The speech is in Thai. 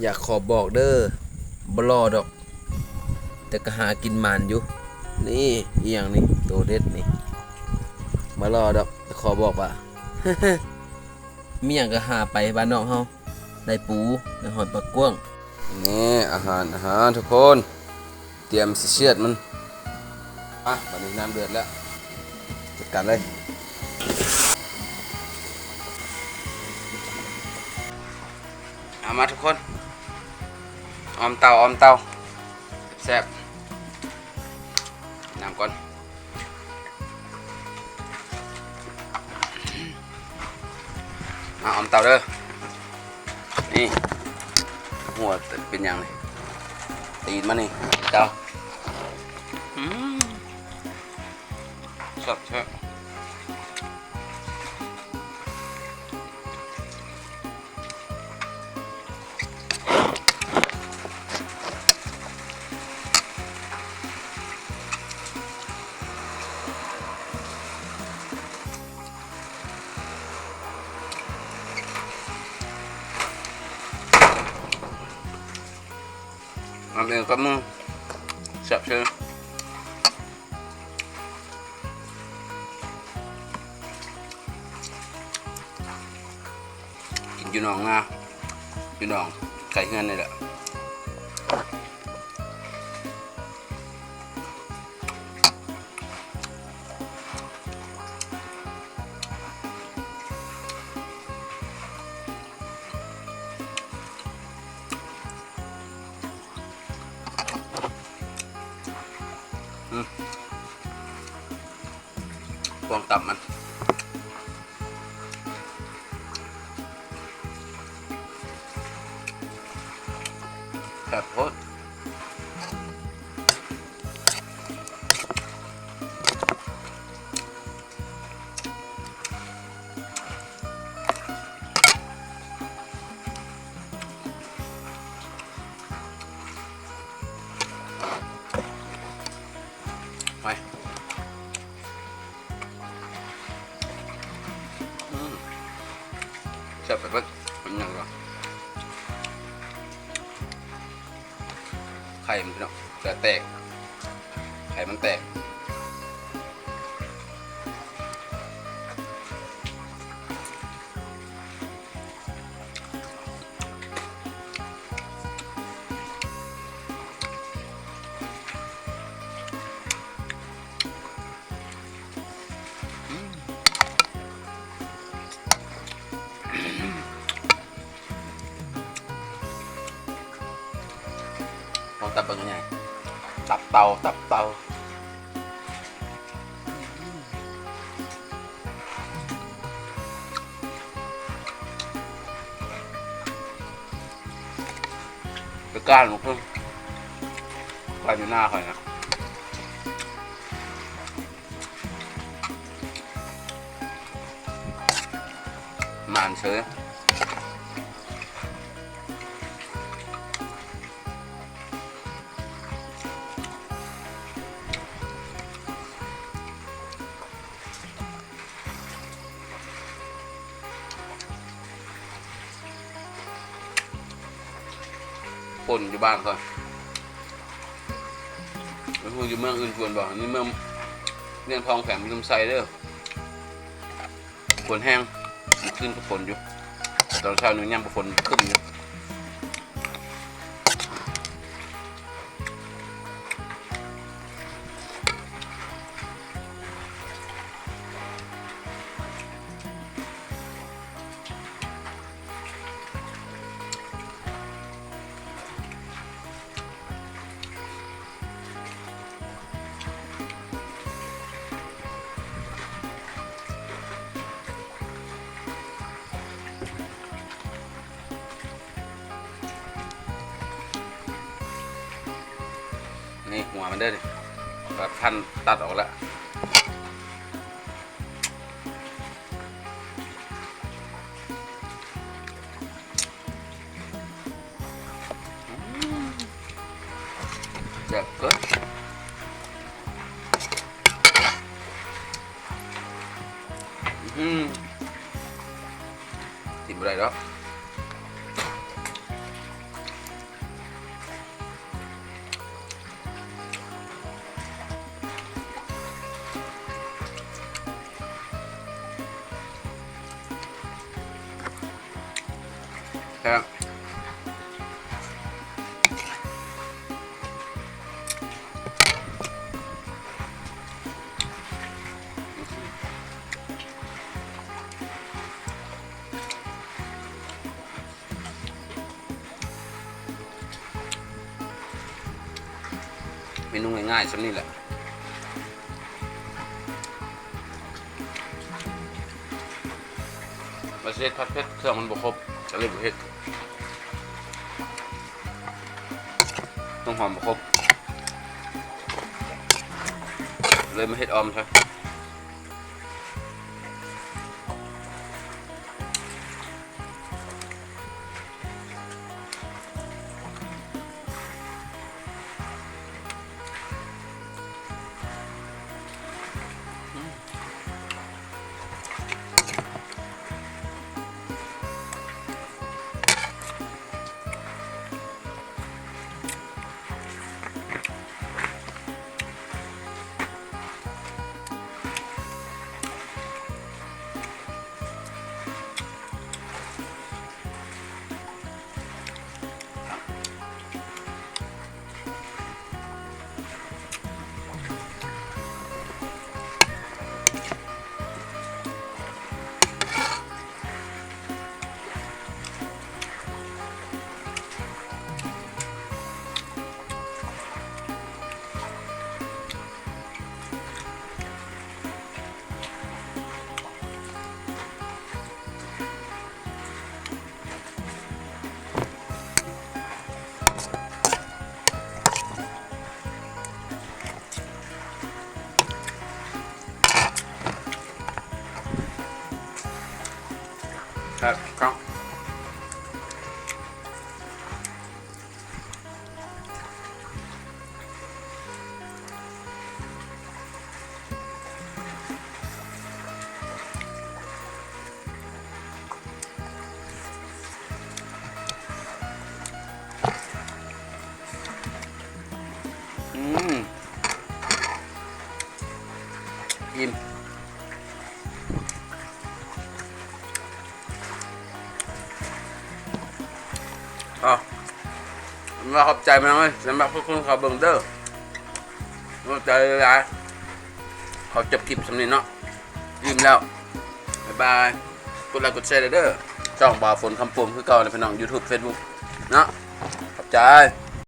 อยากขอบอกเด้อบลอดอกแต่ก็หากินมันอยู่นี่อีหยังนี่โตเด็ดนี่บลอดอกแต่ขอบอกว่า มีหยังก็หาไปบ้านนอกเฮาได้ปูได้หอยปลากว้างนี่อาหารทุกคนเตรียมสิเชือดมันบัดนี้น้ำเดือดแล้วจัดการเลยเอามาทุกคนออมเตาแซ่บน้ำก่อนออมเตาเด้อนี่หัวเป็นยังไงตีนมานี่เตาสดใช่มันเป็นกับมึงแซ่บใช่กินอยู่หนองนะอยู่หนองไก่เงินนี่แหละพวงตับมันแซ่บโคตรไปแซ่บไปเพิ่มมันยังก่อนไข่มันเนาะแต่แตกไข่มันแตกพวงตับเป็นยังไงตับเตาไปก้านมันเพิ่มก้านอยู่หน้าค่อยนะมานเฉยปนอยู่บ้านก่อนไม่พูดอยู่เมืองอื่นควรบอกนี่เมืองเรียนทองแข็งมีลมไส้เด้อฝนแห้งขึ้นกับฝนอยู่ตอนเช้าหนึ่งย่ำกับฝนขึ้นอยู่นี่หัวมันได้เลยตัดพันตัดออกแล้วแซ่บเกินถิ่มอะไรแล้ว ครับเมนูง่ายๆสักนี่แหละมาเช็ดผัดเผ็ดเครื่องมันบกครบจะเลยบกเผ็ดต้องหอมบกครบเลยมาเฮ็ดออมใช่ครับครับอิ่มอ๋อมาขอบใจมันเลยสำหรับพวกคุณเขาเบิ่งเด้อขอบใจหลายเขาจบคลิปสำนี้เนาะยิ้มแล้วบ๊ายบายกดไลค์กดแชร์เด้อช่องบ่าวฝนคำปุ่มคือเก่าในพี่น้อง YouTube Facebook เนาะขอบใจ